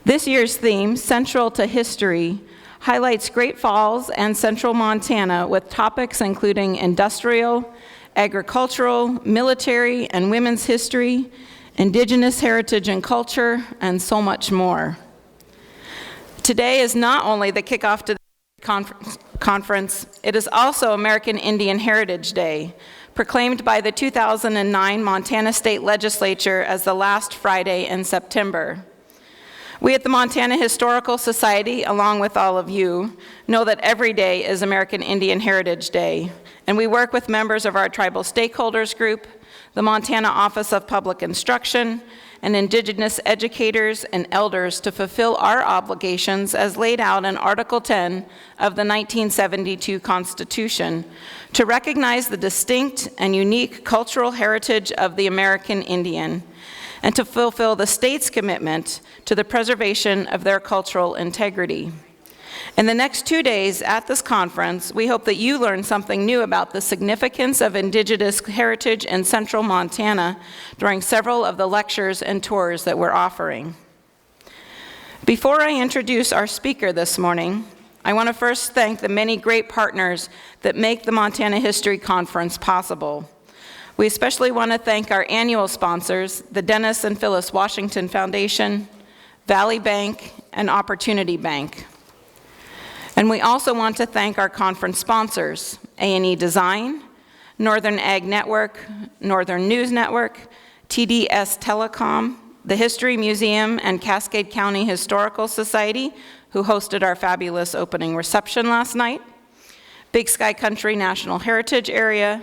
This year's theme, Central to History, highlights Great Falls and central Montana with topics including industrial, agricultural, military, and women's history, indigenous heritage and culture, and so much more. Today is not only the kickoff to the conference, it is also American Indian Heritage Day, proclaimed by the 2009 Montana State Legislature as the last Friday in September. We at the Montana Historical Society, along with all of you, know that every day is American Indian Heritage Day, and we work with members of our tribal stakeholders group, the Montana Office of Public Instruction, and Indigenous educators and elders to fulfill our obligations as laid out in Article 10 of the 1972 Constitution to recognize the distinct and unique cultural heritage of the American Indian, and to fulfill the state's commitment to the preservation of their cultural integrity. In the next 2 days at this conference, we hope that you learn something new about the significance of Indigenous heritage in central Montana during several of the lectures and tours that we're offering. Before I introduce our speaker this morning, I want to first thank the many great partners that make the Montana History Conference possible. We especially want to thank our annual sponsors, the Dennis and Phyllis Washington Foundation, Valley Bank, and Opportunity Bank. And we also want to thank our conference sponsors, A&E Design, Northern Ag Network, Northern News Network, TDS Telecom, the History Museum and Cascade County Historical Society, who hosted our fabulous opening reception last night, Big Sky Country National Heritage Area,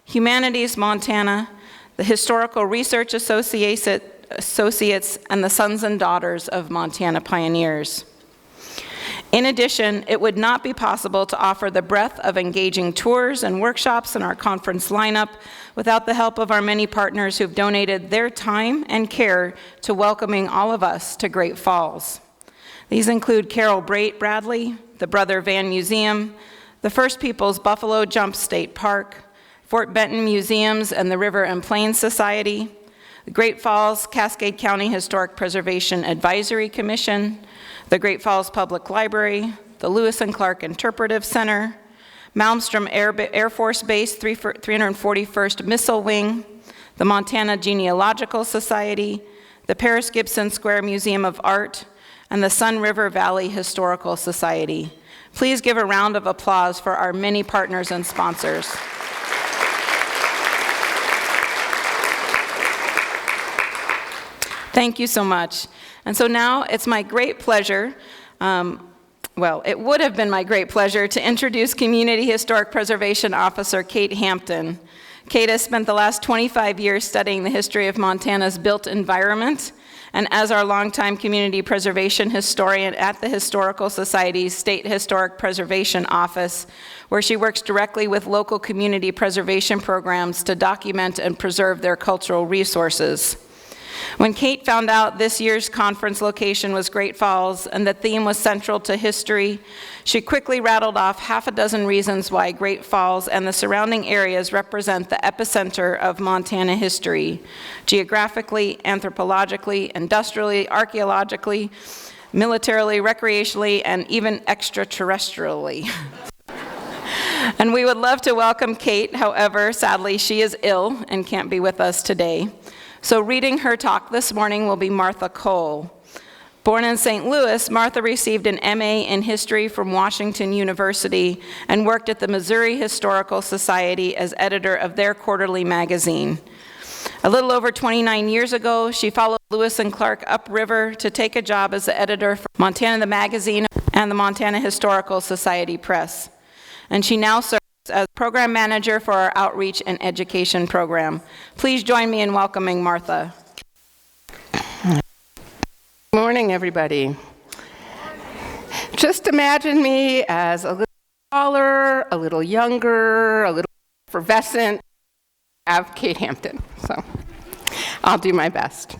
Humanities Montana, the Historical Research Associates, and the Sons and Daughters of Montana Pioneers. In addition, it would not be possible to offer the breadth of engaging tours and workshops in our conference lineup without the help of our many partners who've donated their time and care to welcoming all of us to Great Falls. These include Carol Bradley, the Brother Van Museum, the First Peoples Buffalo Jump State Park, Fort Benton Museums and the River and Plains Society, the Great Falls Cascade County Historic Preservation Advisory Commission, the Great Falls Public Library, the Lewis and Clark Interpretive Center, Malmstrom Air Force Base 341st Missile Wing, the Montana Genealogical Society, the Paris Gibson Square Museum of Art, and the Sun River Valley Historical Society. Please give a round of applause for our many partners and sponsors. Thank you so much. And so now it's my great pleasure, it would have been my great pleasure to introduce Community Historic Preservation Officer Kate Hampton. Kate has spent the last 25 years studying the history of Montana's built environment, and as our longtime community preservation historian at the Historical Society's State Historic Preservation Office, where she works directly with local community preservation programs to document and preserve their cultural resources. When Kate found out this year's conference location was Great Falls and the theme was central to history, she quickly rattled off half a dozen reasons why Great Falls and the surrounding areas represent the epicenter of Montana history, geographically, anthropologically, industrially, archaeologically, militarily, recreationally, and even extraterrestrially. And we would love to welcome Kate. However, sadly, she is ill and can't be with us today. So reading her talk this morning will be Martha Kohl. Born in St. Louis, Martha received an MA in history from Washington University and worked at the Missouri Historical Society as editor of their quarterly magazine. A little over 29 years ago, she followed Lewis and Clark upriver to take a job as the editor for Montana the Magazine and the Montana Historical Society Press. And she now serves as program manager for our outreach and education program. Please join me in welcoming Martha. Good morning, everybody. Just imagine me as a little taller, a little younger, a little effervescent. I have Kate Hampton, so I'll do my best.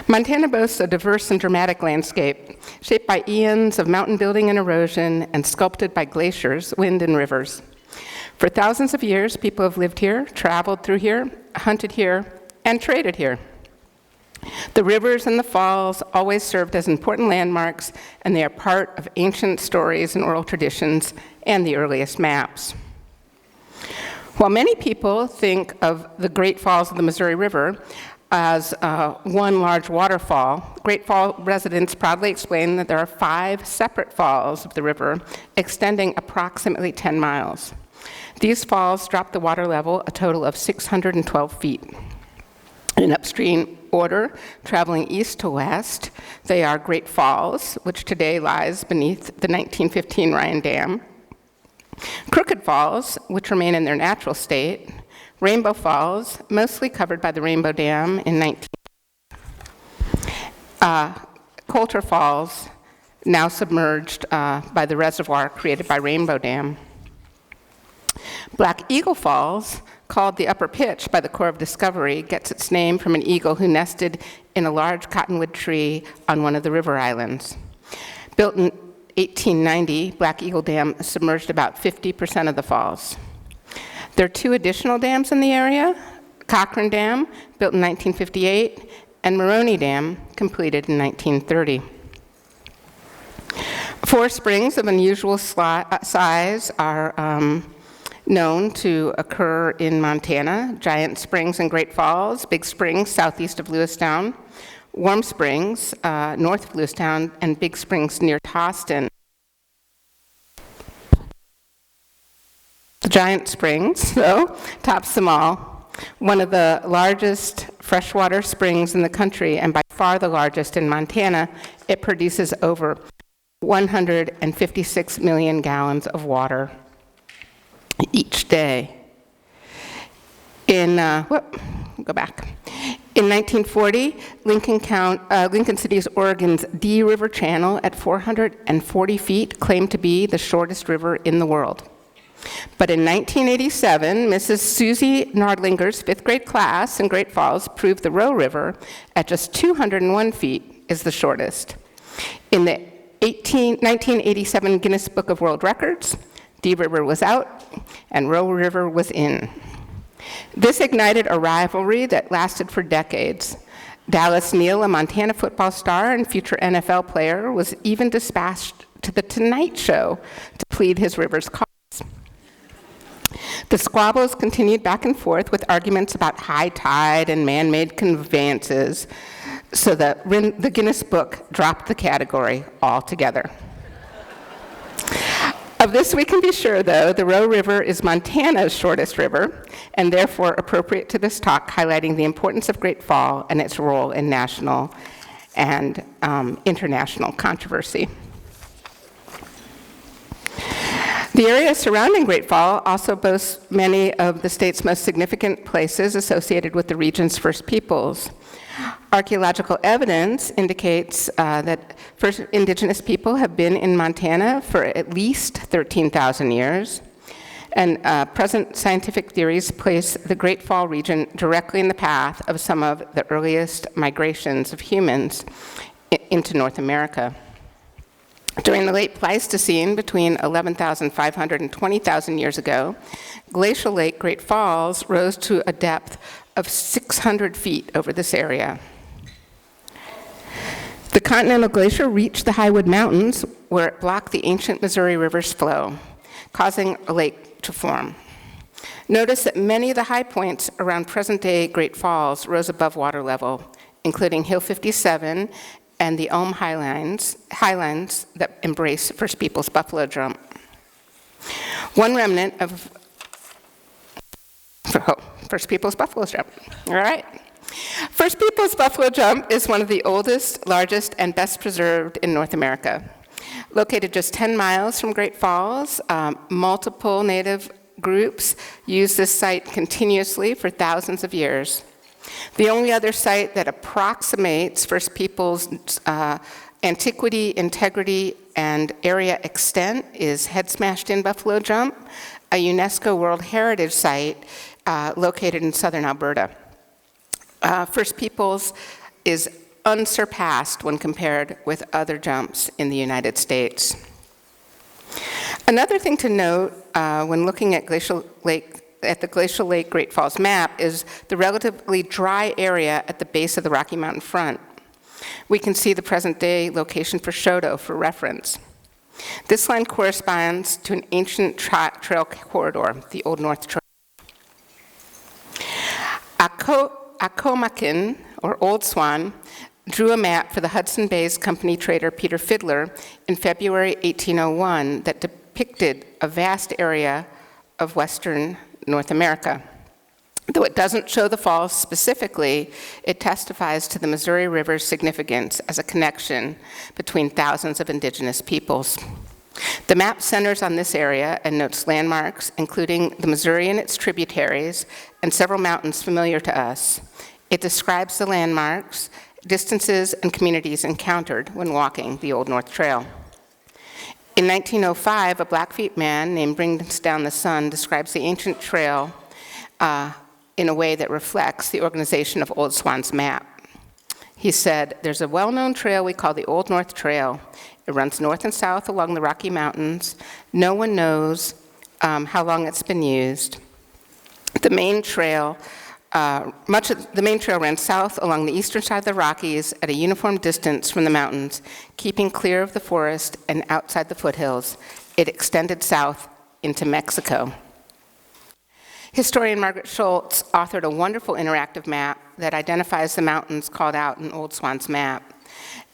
Montana boasts a diverse and dramatic landscape, shaped by eons of mountain building and erosion and sculpted by glaciers, wind, and rivers. For thousands of years, people have lived here, traveled through here, hunted here, and traded here. The rivers and the falls always served as important landmarks, and they are part of ancient stories and oral traditions and the earliest maps. While many people think of the Great Falls of the Missouri River as one large waterfall, Great Fall residents proudly explain that there are 5 separate falls of the river extending approximately 10 miles. These falls drop the water level a total of 612 feet. In upstream order, traveling east to west, they are Great Falls, which today lies beneath the 1915 Ryan Dam, Crooked Falls, which remain in their natural state, Rainbow Falls, mostly covered by the Rainbow Dam in 19... Coulter Falls, now submerged by the reservoir created by Rainbow Dam. Black Eagle Falls, called the Upper Pitch by the Corps of Discovery, gets its name from an eagle who nested in a large cottonwood tree on one of the river islands. Built in 1890, Black Eagle Dam submerged about 50% of the falls. There are 2 additional dams in the area, Cochrane Dam, built in 1958, and Maroney Dam, completed in 1930. 4 springs of unusual size are known to occur in Montana: Giant Springs and Great Falls, Big Springs southeast of Lewistown, Warm Springs north of Lewistown, and Big Springs near Toston. The Giant Springs, though, tops them all. One of the largest freshwater springs in the country, and by far the largest in Montana, it produces over 156 million gallons of water each day. In 1940, Lincoln City's Oregon's D River Channel at 440 feet claimed to be the shortest river in the world. But in 1987, Mrs. Susie Nardlinger's 5th grade class in Great Falls proved the Roe River at just 201 feet is the shortest. In the 1987 Guinness Book of World Records, D River was out and Roe River was in. This ignited a rivalry that lasted for decades. Dallas Neal, a Montana football star and future NFL player, was even dispatched to The Tonight Show to plead his river's cause. The squabbles continued back and forth with arguments about high tide and man-made conveyances, so the Guinness Book dropped the category altogether. Of this we can be sure, though, the Roe River is Montana's shortest river, and therefore appropriate to this talk, highlighting the importance of Great Fall and its role in national and international controversy. The area surrounding Great Fall also boasts many of the state's most significant places associated with the region's First Peoples. Archaeological evidence indicates that first indigenous people have been in Montana for at least 13,000 years, and present scientific theories place the Great Fall region directly in the path of some of the earliest migrations of humans into North America. During the late Pleistocene, between 11,500 and 20,000 years ago, glacial Lake Great Falls rose to a depth of 600 feet over this area. The Continental Glacier reached the Highwood Mountains, where it blocked the ancient Missouri River's flow, causing a lake to form. Notice that many of the high points around present-day Great Falls rose above water level, including Hill 57 and the Ulm Highlands that embrace First Peoples Buffalo Jump. One remnant of First Peoples Buffalo Jump. All right. First Peoples Buffalo Jump is one of the oldest, largest, and best preserved in North America. Located just 10 miles from Great Falls, multiple native groups use this site continuously for thousands of years. The only other site that approximates First Peoples' antiquity, integrity, and area extent is Head Smashed In Buffalo Jump, a UNESCO World Heritage Site located in southern Alberta. First Peoples is unsurpassed when compared with other jumps in the United States. Another thing to note when looking at Glacial Lake Glacial Lake Great Falls map is the relatively dry area at the base of the Rocky Mountain front. We can see the present-day location for Shoto for reference. This line corresponds to an ancient trail corridor, the Old North Trail. Akomakin, or Old Swan, drew a map for the Hudson Bay's company trader Peter Fiddler in February 1801 that depicted a vast area of western North America. Though it doesn't show the falls specifically, it testifies to the Missouri River's significance as a connection between thousands of indigenous peoples. The map centers on this area and notes landmarks, including the Missouri and its tributaries, and several mountains familiar to us. It describes the landmarks, distances, and communities encountered when walking the Old North Trail. In 1905, a Blackfeet man named Brings Down the Sun describes the ancient trail in a way that reflects the organization of Old Swan's map. He said, "There's a well-known trail we call the Old North Trail. It runs north and south along the Rocky Mountains. No one knows how long it's been used. The main trail ran south along the eastern side of the Rockies at a uniform distance from the mountains, keeping clear of the forest and outside the foothills. It extended south into Mexico." Historian Margaret Schultz authored a wonderful interactive map that identifies the mountains called out in Old Swan's map.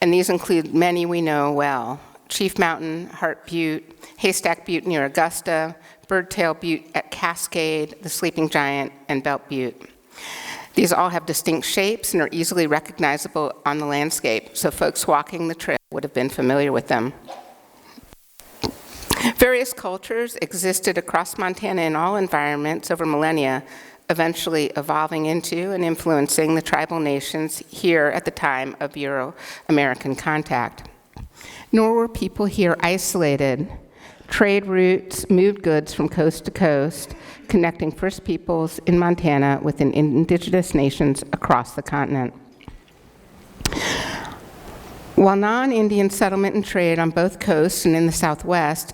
And these include many we know well: Chief Mountain, Hart Butte, Haystack Butte near Augusta, Birdtail Butte at Cascade, the Sleeping Giant, and Belt Butte. These all have distinct shapes and are easily recognizable on the landscape, so folks walking the trail would have been familiar with them. Various cultures existed across Montana in all environments over millennia, eventually evolving into and influencing the tribal nations here at the time of Euro-American contact. Nor were people here isolated. Trade routes moved goods from coast to coast, connecting First Peoples in Montana with indigenous nations across the continent. While non-Indian settlement and trade on both coasts and in the Southwest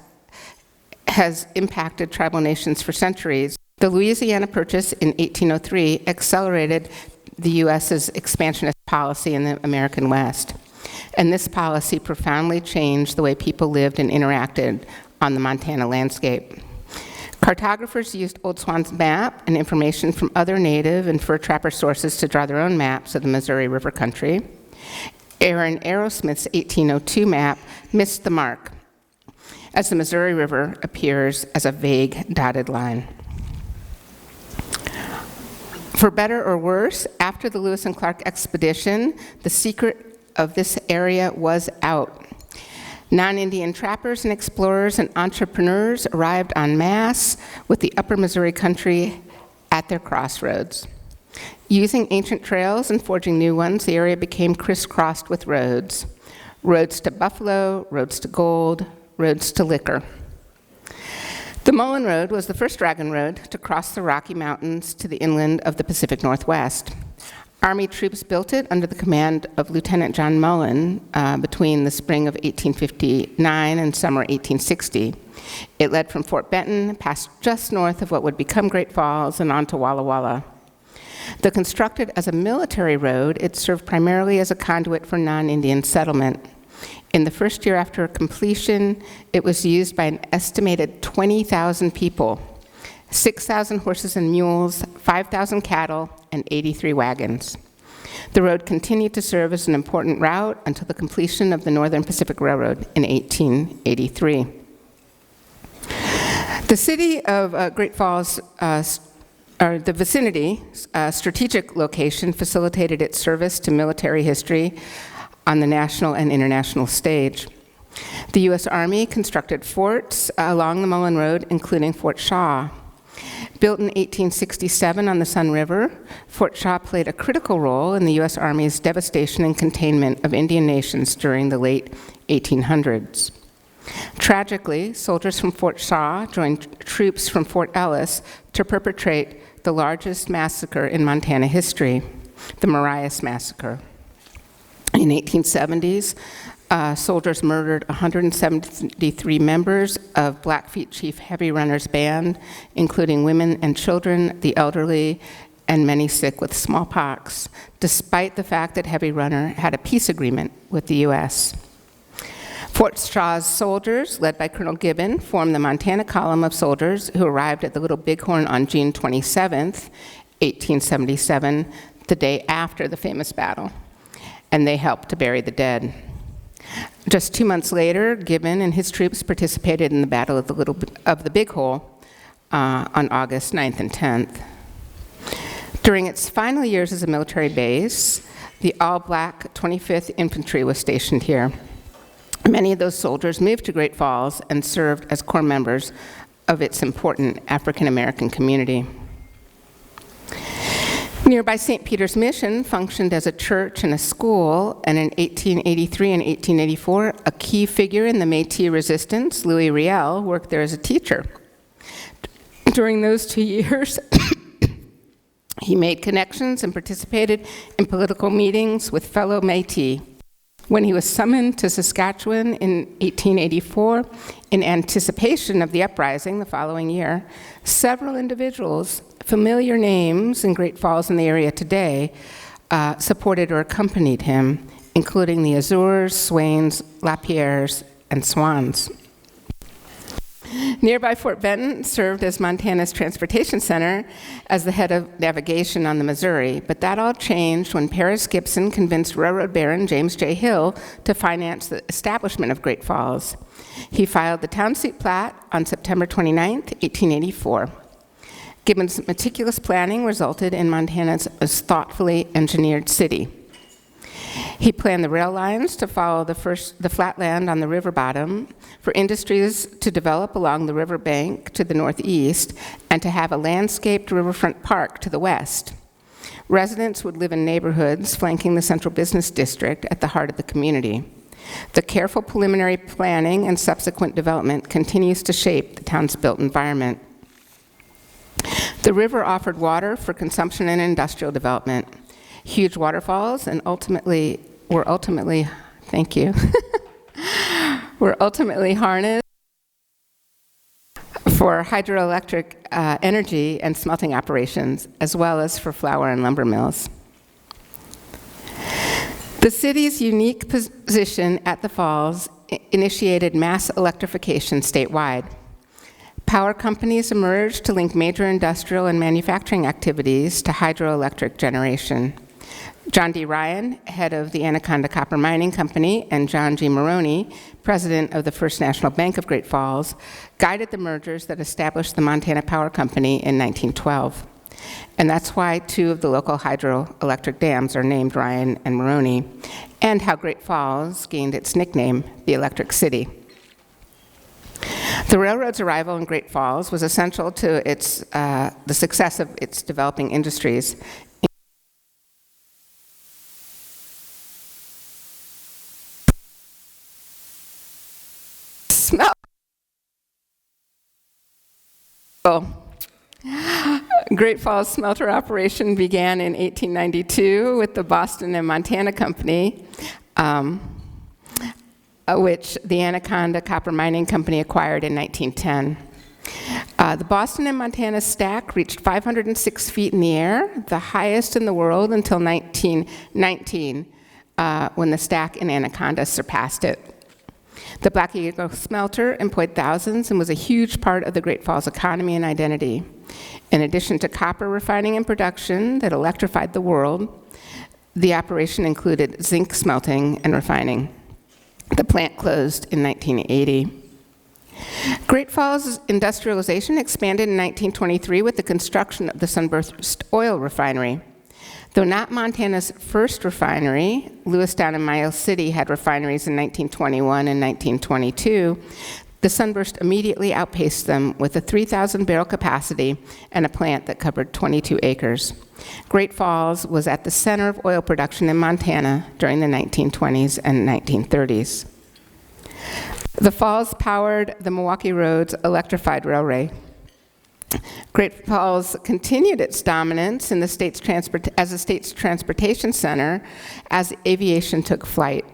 has impacted tribal nations for centuries, the Louisiana Purchase in 1803 accelerated the U.S.'s expansionist policy in the American West. And this policy profoundly changed the way people lived and interacted on the Montana landscape. Cartographers used Old Swan's map and information from other native and fur trapper sources to draw their own maps of the Missouri River country. Aaron Arrowsmith's 1802 map missed the mark, as the Missouri River appears as a vague dotted line. For better or worse, after the Lewis and Clark expedition, the secret of this area was out. Non-Indian trappers and explorers and entrepreneurs arrived en masse with the upper Missouri country at their crossroads. Using ancient trails and forging new ones, the area became crisscrossed with roads. Roads to buffalo, roads to gold, roads to liquor. The Mullen Road was the first dragon road to cross the Rocky Mountains to the inland of the Pacific Northwest. Army troops built it under the command of Lieutenant John Mullen between the spring of 1859 and summer 1860. It led from Fort Benton, past just north of what would become Great Falls, and on to Walla Walla. Though constructed as a military road, it served primarily as a conduit for non-Indian settlement. In the first year after completion, it was used by an estimated 20,000 people, 6,000 horses and mules, 5,000 cattle, and 83 wagons. The road continued to serve as an important route until the completion of the Northern Pacific Railroad in 1883. The city of Great Falls, or the vicinity, strategic location, facilitated its service to military history on the national and international stage. The U.S. Army constructed forts along the Mullen Road, including Fort Shaw. Built in 1867 on the Sun River, Fort Shaw played a critical role in the U.S. Army's devastation and containment of Indian nations during the late 1800s. Tragically, soldiers from Fort Shaw joined troops from Fort Ellis to perpetrate the largest massacre in Montana history, the Marias Massacre. In the 1870s, soldiers murdered 173 members of Blackfeet Chief Heavy Runner's band, including women and children, the elderly, and many sick with smallpox, despite the fact that Heavy Runner had a peace agreement with the U.S. Fort Shaw's soldiers, led by Colonel Gibbon, formed the Montana Column of Soldiers who arrived at the Little Bighorn on June 27th, 1877, the day after the famous battle, and they helped to bury the dead. Just 2 months later, Gibbon and his troops participated in the Battle of the Big Hole on August 9th and 10th. During its final years as a military base, the all-black 25th Infantry was stationed here. Many of those soldiers moved to Great Falls and served as core members of its important African-American community. Nearby St. Peter's Mission functioned as a church and a school, and in 1883 and 1884, a key figure in the Métis resistance, Louis Riel, worked there as a teacher. During those 2 years, he made connections and participated in political meetings with fellow Métis. When he was summoned to Saskatchewan in 1884, in anticipation of the uprising the following year, several individuals, familiar names in Great Falls and the area today, supported or accompanied him, including the Azures, Swains, Lapierres, and Swans. Nearby Fort Benton served as Montana's transportation center as the head of navigation on the Missouri, but that all changed when Paris Gibson convinced railroad baron James J. Hill to finance the establishment of Great Falls. He filed the town suit plat on September 29, 1884. Gibbon's meticulous planning resulted in Montana's most thoughtfully engineered city. He planned the rail lines to follow the flatland on the river bottom, for industries to develop along the river bank to the northeast, and to have a landscaped riverfront park to the west. Residents would live in neighborhoods flanking the central business district at the heart of the community. The careful preliminary planning and subsequent development continues to shape the town's built environment. The river offered water for consumption and industrial development. Huge waterfalls and were ultimately harnessed for hydroelectric energy and smelting operations, as well as for flour and lumber mills. The city's unique position at the falls initiated mass electrification statewide. Power companies emerged to link major industrial and manufacturing activities to hydroelectric generation. John D. Ryan, head of the Anaconda Copper Mining Company, and John G. Maroney, president of the First National Bank of Great Falls, guided the mergers that established the Montana Power Company in 1912. And that's why 2 of the local hydroelectric dams are named Ryan and Maroney, and how Great Falls gained its nickname, the Electric City. The railroad's arrival in Great Falls was essential to the success of its developing industries. Great Falls smelter operation began in 1892 with the Boston and Montana Company, which the Anaconda Copper Mining Company acquired in 1910. The Boston and Montana stack reached 506 feet in the air, the highest in the world until 1919, when the stack in Anaconda surpassed it. The Black Eagle smelter employed thousands and was a huge part of the Great Falls economy and identity. In addition to copper refining and production that electrified the world, the operation included zinc smelting and refining. The plant closed in 1980. Great Falls industrialization expanded in 1923 with the construction of the Sunburst Oil Refinery. Though not Montana's first refinery, Lewistown and Miles City had refineries in 1921 and 1922, the Sunburst immediately outpaced them with a 3,000 barrel capacity and a plant that covered 22 acres. Great Falls was at the center of oil production in Montana during the 1920s and 1930s. The falls powered the Milwaukee Road's electrified railway. Great Falls continued its dominance in the state's as a state's transportation center as aviation took flight.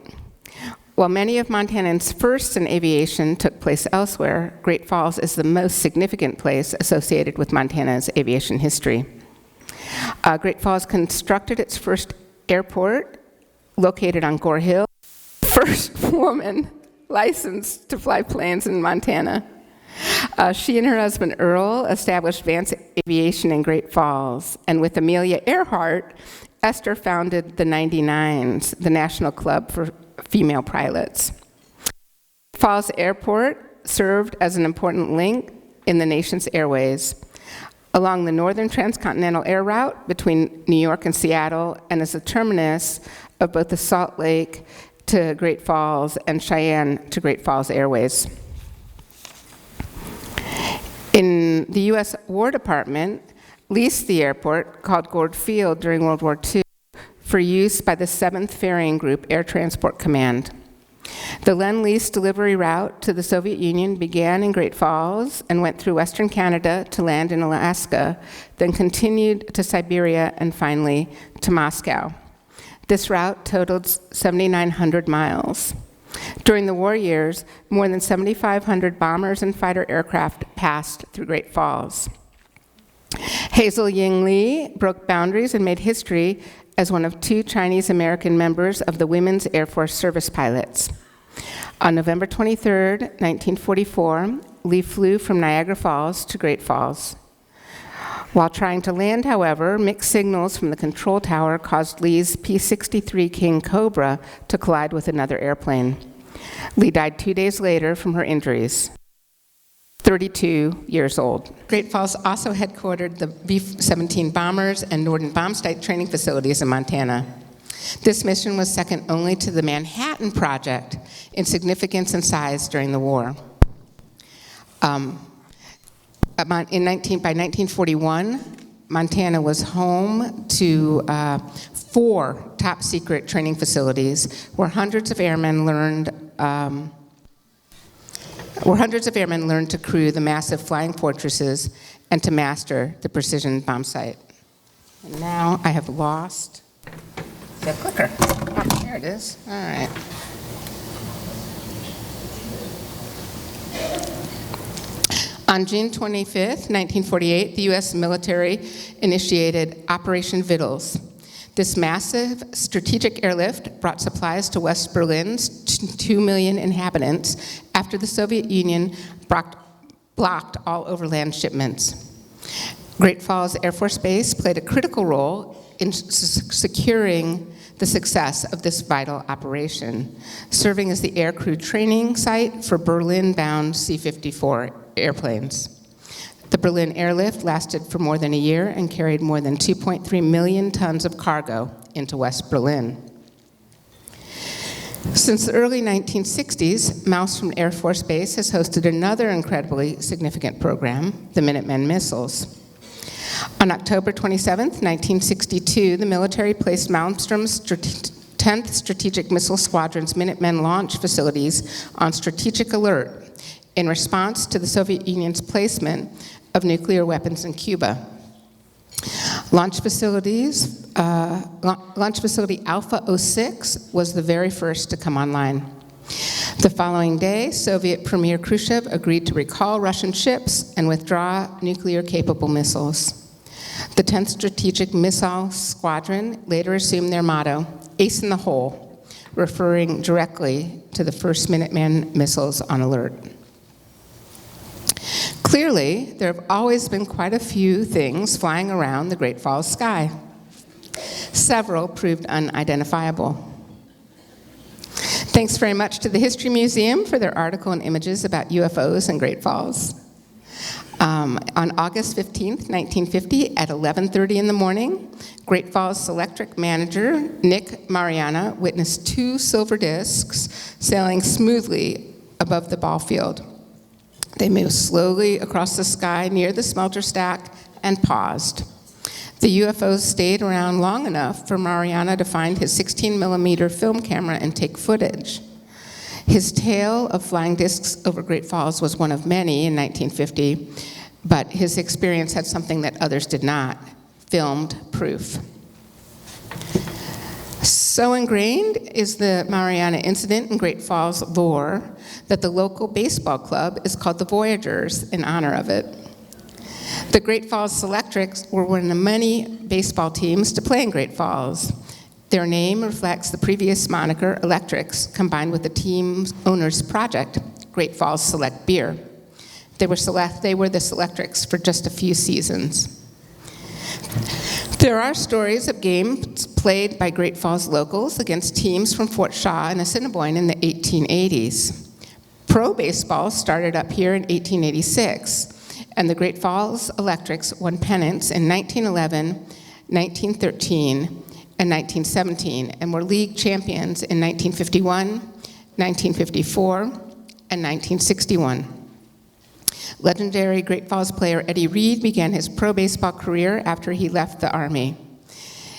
While many of Montanans' firsts in aviation took place elsewhere, Great Falls is the most significant place associated with Montana's aviation history. Great Falls constructed its first airport, located on Gore Hill, first woman licensed to fly planes in Montana. She and her husband Earl established Vance Aviation in Great Falls, and with Amelia Earhart, Esther founded the 99s, the National Club for Female Pilots. Falls Airport served as an important link in the nation's airways along the northern transcontinental air route between New York and Seattle, and as the terminus of both the Salt Lake to Great Falls and Cheyenne to Great Falls Airways. In the U.S. War Department, leased the airport, called Gord Field during World War II, for use by the 7th Ferrying Group Air Transport Command. The Lend-Lease delivery route to the Soviet Union began in Great Falls and went through Western Canada to land in Alaska, then continued to Siberia and finally to Moscow. This route totaled 7,900 miles. During the war years, more than 7,500 bombers and fighter aircraft passed through Great Falls. Hazel Ying Lee broke boundaries and made history as one of 2 Chinese-American members of the Women's Air Force Service Pilots. On November 23, 1944, Lee flew from Niagara Falls to Great Falls. While trying to land, however, mixed signals from the control tower caused Lee's P-63 King Cobra to collide with another airplane. Lee died 2 days later from her injuries, 32 years old. Great Falls also headquartered the B-17 bombers and Norden Bombsight training facilities in Montana. This mission was second only to the Manhattan Project in significance and size during the war. By 1941, Montana was home to 4 top-secret training facilities where hundreds of airmen learned to crew the massive flying fortresses and to master the precision bomb sight. And now I have lost the clicker. Oh, there it is. All right. On June 25, 1948, the U.S. military initiated Operation Vittles. This massive strategic airlift brought supplies to West Berlin's 2 million inhabitants after the Soviet Union blocked all overland shipments. Great Falls Air Force Base played a critical role in securing the success of this vital operation, serving as the aircrew training site for Berlin-bound C-54 airplanes. The Berlin airlift lasted for more than a year and carried more than 2.3 million tons of cargo into West Berlin. Since the early 1960s, Mouse from Air Force Base has hosted another incredibly significant program, the Minuteman missiles. On October 27, 1962, the military placed Malmstrom's 10th Strategic Missile Squadron's Minutemen launch facilities on strategic alert in response to the Soviet Union's placement of nuclear weapons in Cuba. Launch Facility Alpha 06 was the very first to come online. The following day, Soviet Premier Khrushchev agreed to recall Russian ships and withdraw nuclear-capable missiles. The 10th Strategic Missile Squadron later assumed their motto, Ace in the Hole, referring directly to the first Minuteman missiles on alert. Clearly, there have always been quite a few things flying around the Great Falls sky. Several proved unidentifiable. Thanks very much to the History Museum for their article and images about UFOs in Great Falls. On August 15th, 1950, at 11:30 in the morning, Great Falls Electric manager Nick Mariana witnessed 2 silver discs sailing smoothly above the ball field. They moved slowly across the sky near the smelter stack and paused. The UFOs stayed around long enough for Mariana to find his 16mm film camera and take footage. His tale of flying discs over Great Falls was one of many in 1950, but his experience had something that others did not: filmed proof. So ingrained is the Mariana incident in Great Falls lore that the local baseball club is called the Voyagers in honor of it. The Great Falls Selectrics were one of many baseball teams to play in Great Falls. Their name reflects the previous moniker, Electrics, combined with the team's owner's project, Great Falls Select Beer. They were the Selectrics for just a few seasons. There are stories of games played by Great Falls locals against teams from Fort Shaw and Assiniboine in the 1880s. Pro baseball started up here in 1886, and the Great Falls Electrics won pennants in 1911, 1913, and 1917, and were league champions in 1951, 1954, and 1961. Legendary Great Falls player Eddie Reed began his pro baseball career after he left the Army.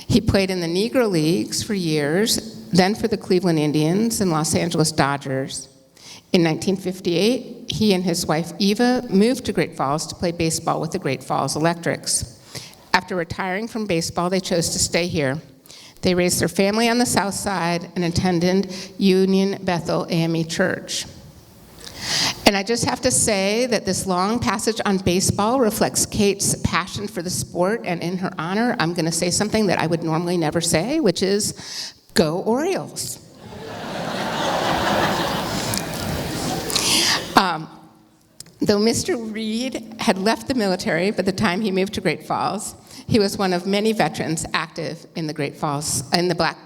He played in the Negro Leagues for years, then for the Cleveland Indians and Los Angeles Dodgers. In 1958, he and his wife Eva moved to Great Falls to play baseball with the Great Falls Electrics. After retiring from baseball, they chose to stay here. They raised their family on the south side and attended Union Bethel AME Church. And I just have to say that this long passage on baseball reflects Kate's passion for the sport, and in her honor, I'm going to say something that I would normally never say, which is, go Orioles. Though Mr. Reed had left the military by the time he moved to Great Falls, he was one of many veterans active in the Great Falls, in the Black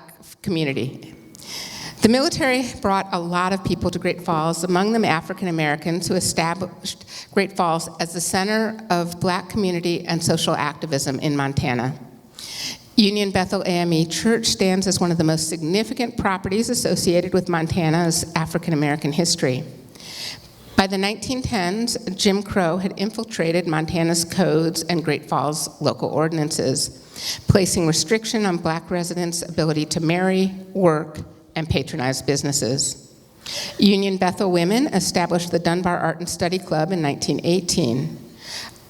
community. The military brought a lot of people to Great Falls, among them African Americans who established Great Falls as the center of Black community and social activism in Montana. Union Bethel AME Church stands as one of the most significant properties associated with Montana's African American history. By the 1910s, Jim Crow had infiltrated Montana's codes and Great Falls local ordinances, placing restriction on Black residents' ability to marry, work, and patronize businesses. Union Bethel women established the Dunbar Art and Study Club in 1918.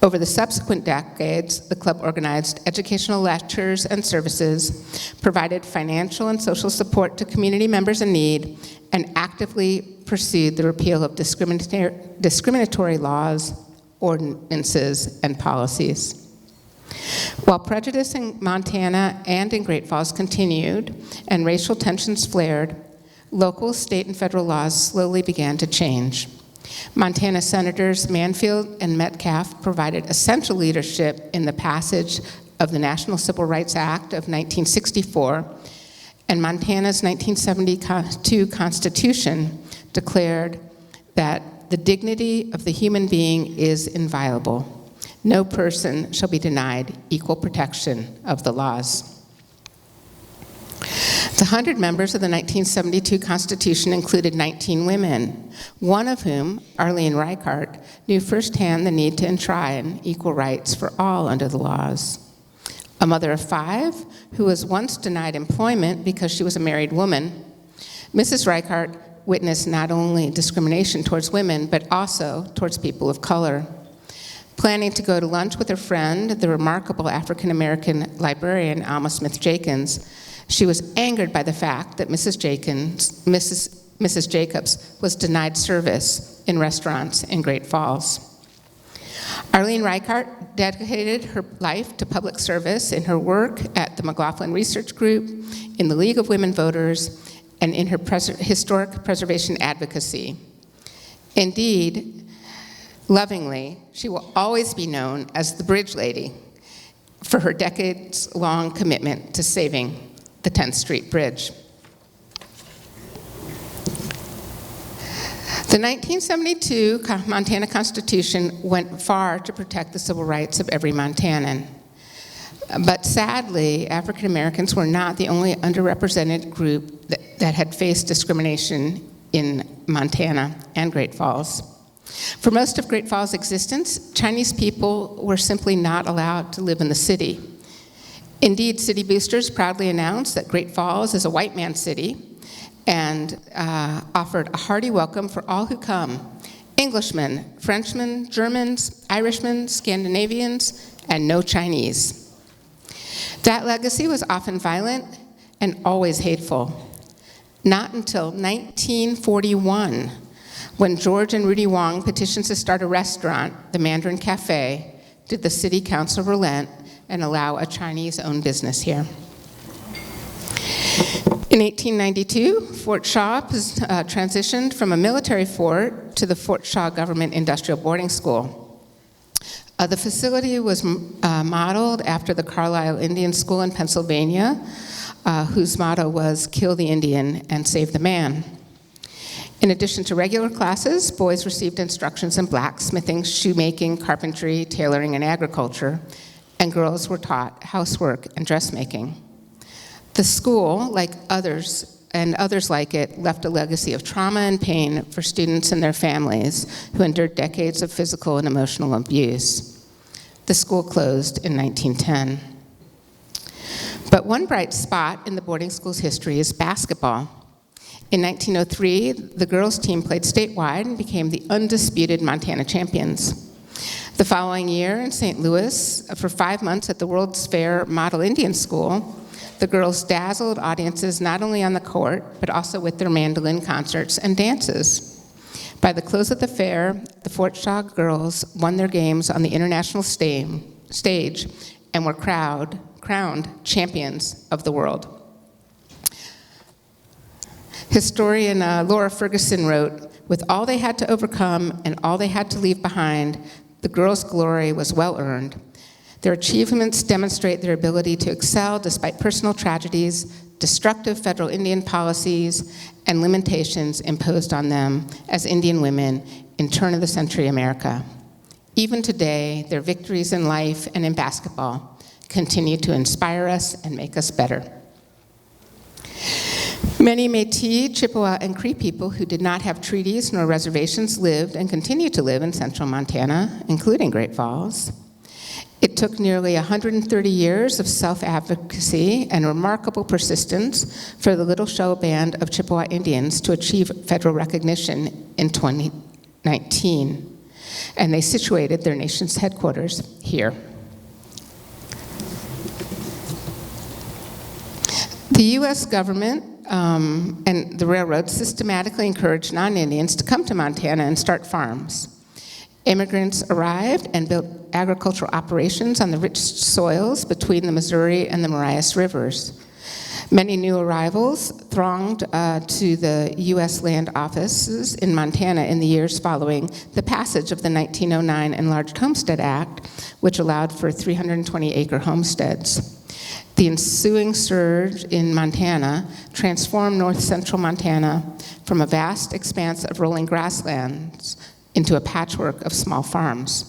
Over the subsequent decades, the club organized educational lectures and services, provided financial and social support to community members in need, and actively pursued the repeal of discriminatory laws, ordinances, and policies. While prejudice in Montana and in Great Falls continued and racial tensions flared, local, state, and federal laws slowly began to change. Montana Senators Manfield and Metcalf provided essential leadership in the passage of the National Civil Rights Act of 1964, and Montana's 1972 Constitution declared that the dignity of the human being is inviolable. No person shall be denied equal protection of the laws. The 100 members of the 1972 Constitution included 19 women, one of whom, Arlene Reichart, knew firsthand the need to enshrine equal rights for all under the laws. A mother of 5, who was once denied employment because she was a married woman, Mrs. Reichart witnessed not only discrimination towards women, but also towards people of color. Planning to go to lunch with her friend, the remarkable African-American librarian Alma Smith-Jenkins, she was angered by the fact that Mrs. Jacobs was denied service in restaurants in Great Falls. Arlene Reichart dedicated her life to public service in her work at the McLaughlin Research Group, in the League of Women Voters, and in her historic preservation advocacy. Indeed, lovingly, she will always be known as the Bridge Lady for her decades-long commitment to saving the 10th Street Bridge. The 1972 Montana Constitution went far to protect the civil rights of every Montanan. But sadly, African Americans were not the only underrepresented group that had faced discrimination in Montana and Great Falls. For most of Great Falls' existence, Chinese people were simply not allowed to live in the city. Indeed, city boosters proudly announced that Great Falls is a white man's city and offered a hearty welcome for all who come: Englishmen, Frenchmen, Germans, Irishmen, Scandinavians, and no Chinese. That legacy was often violent and always hateful. Not until 1941, when George and Rudy Wong petitioned to start a restaurant, the Mandarin Cafe, did the city council relent and allow a Chinese-owned business here. In 1892, Fort Shaw transitioned from a military fort to the Fort Shaw Government Industrial Boarding School. The facility was modeled after the Carlisle Indian School in Pennsylvania, whose motto was "Kill the Indian and save the man." In addition to regular classes, boys received instructions in blacksmithing, shoemaking, carpentry, tailoring, and agriculture, and girls were taught housework and dressmaking. The school, like others like it, left a legacy of trauma and pain for students and their families who endured decades of physical and emotional abuse. The school closed in 1910. But one bright spot in the boarding school's history is basketball. In 1903, the girls' team played statewide and became the undisputed Montana champions. The following year in St. Louis, for 5 months at the World's Fair Model Indian School, the girls dazzled audiences not only on the court, but also with their mandolin concerts and dances. By the close of the fair, the Fort Shaw girls won their games on the international stage and were crowned champions of the world. Historian Laura Ferguson wrote, "With all they had to overcome and all they had to leave behind, the girls' glory was well earned. Their achievements demonstrate their ability to excel despite personal tragedies, destructive federal Indian policies, and limitations imposed on them as Indian women in turn-of-the-century America. Even today, their victories in life and in basketball continue to inspire us and make us better." Many Métis, Chippewa, and Cree people who did not have treaties nor reservations lived and continue to live in central Montana, including Great Falls. It took nearly 130 years of self-advocacy and remarkable persistence for the Little Show Band of Chippewa Indians to achieve federal recognition in 2019, and they situated their nation's headquarters here. The U.S. government and the railroads systematically encouraged non-Indians to come to Montana and start farms. Immigrants arrived and built agricultural operations on the rich soils between the Missouri and the Marias Rivers. Many new arrivals thronged to the U.S. land offices in Montana in the years following the passage of the 1909 Enlarged Homestead Act, which allowed for 320-acre homesteads. The ensuing surge in Montana transformed north-central Montana from a vast expanse of rolling grasslands into a patchwork of small farms.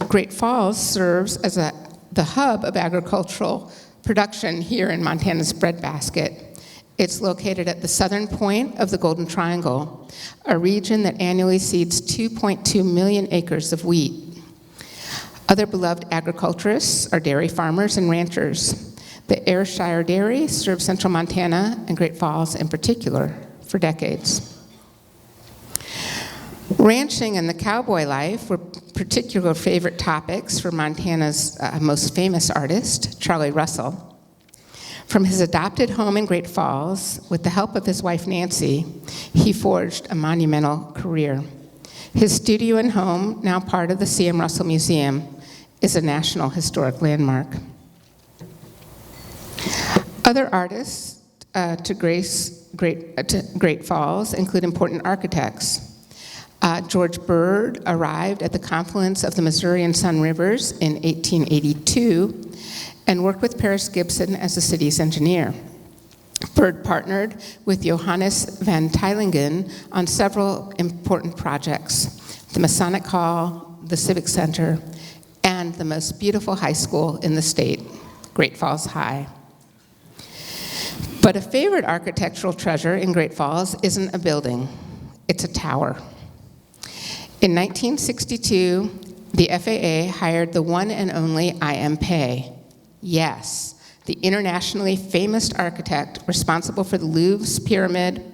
Great Falls serves as the hub of agricultural production here in Montana's breadbasket. It's located at the southern point of the Golden Triangle, a region that annually seeds 2.2 million acres of wheat. Other beloved agriculturists are dairy farmers and ranchers. The Ayrshire Dairy served central Montana and Great Falls in particular for decades. Ranching and the cowboy life were particular favorite topics for Montana's most famous artist, Charlie Russell. From his adopted home in Great Falls, with the help of his wife Nancy, he forged a monumental career. His studio and home, now part of the C.M. Russell Museum, is a National Historic Landmark. Other artists to grace Great Falls include important architects. George Bird arrived at the confluence of the Missouri and Sun Rivers in 1882 and worked with Paris Gibson as the city's engineer. Bird partnered with Johannes van Teylingen on several important projects: the Masonic Hall, the Civic Center, and the most beautiful high school in the state, Great Falls High. But a favorite architectural treasure in Great Falls isn't a building, it's a tower. In 1962, the FAA hired the one and only I.M. Pei. Yes, the internationally famous architect responsible for the Louvre's Pyramid,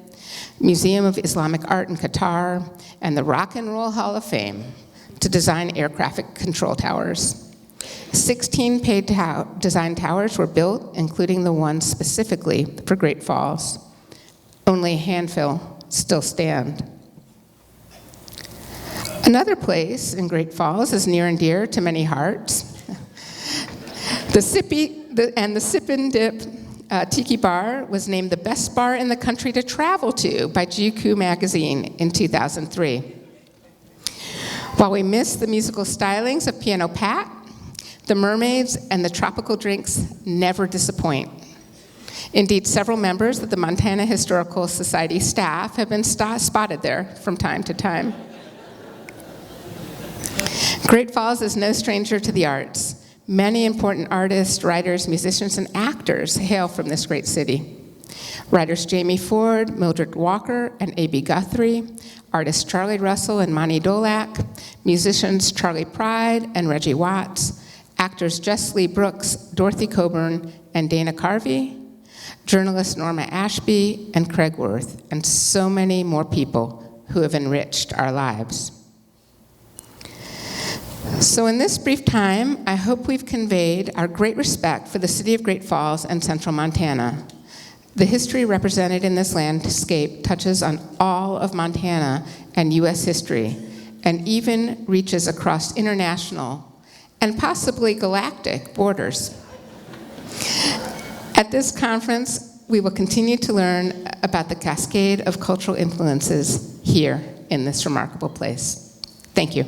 Museum of Islamic Art in Qatar, and the Rock and Roll Hall of Fame, to design air traffic control towers. 16 paid design towers were built, including the one specifically for Great Falls. Only a handful still stand. Another place in Great Falls is near and dear to many hearts. The Sip and Dip Tiki Bar was named the best bar in the country to travel to by GQ magazine in 2003. While we miss the musical stylings of Piano Pat, the mermaids and the tropical drinks never disappoint. Indeed, several members of the Montana Historical Society staff have been spotted there from time to time. Great Falls is no stranger to the arts. Many important artists, writers, musicians, and actors hail from this great city. Writers Jamie Ford, Mildred Walker, and A.B. Guthrie, artists Charlie Russell and Monty Dolak, musicians Charlie Pride and Reggie Watts, actors Jess Lee Brooks, Dorothy Coburn, and Dana Carvey, journalists Norma Ashby and Craig Worth, and so many more people who have enriched our lives. So in this brief time, I hope we've conveyed our great respect for the city of Great Falls and central Montana. The history represented in this landscape touches on all of Montana and U.S. history, and even reaches across international and possibly galactic borders. At this conference, we will continue to learn about the cascade of cultural influences here in this remarkable place. Thank you.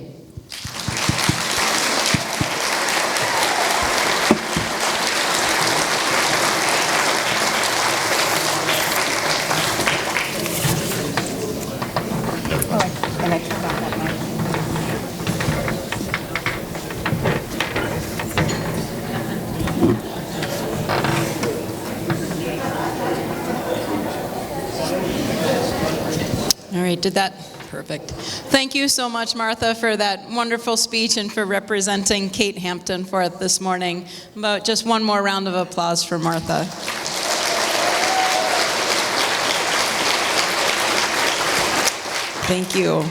Did that? Perfect. Thank you so much, Martha, for that wonderful speech and for representing Kate Hampton for it this morning. But just one more round of applause for Martha. Thank you.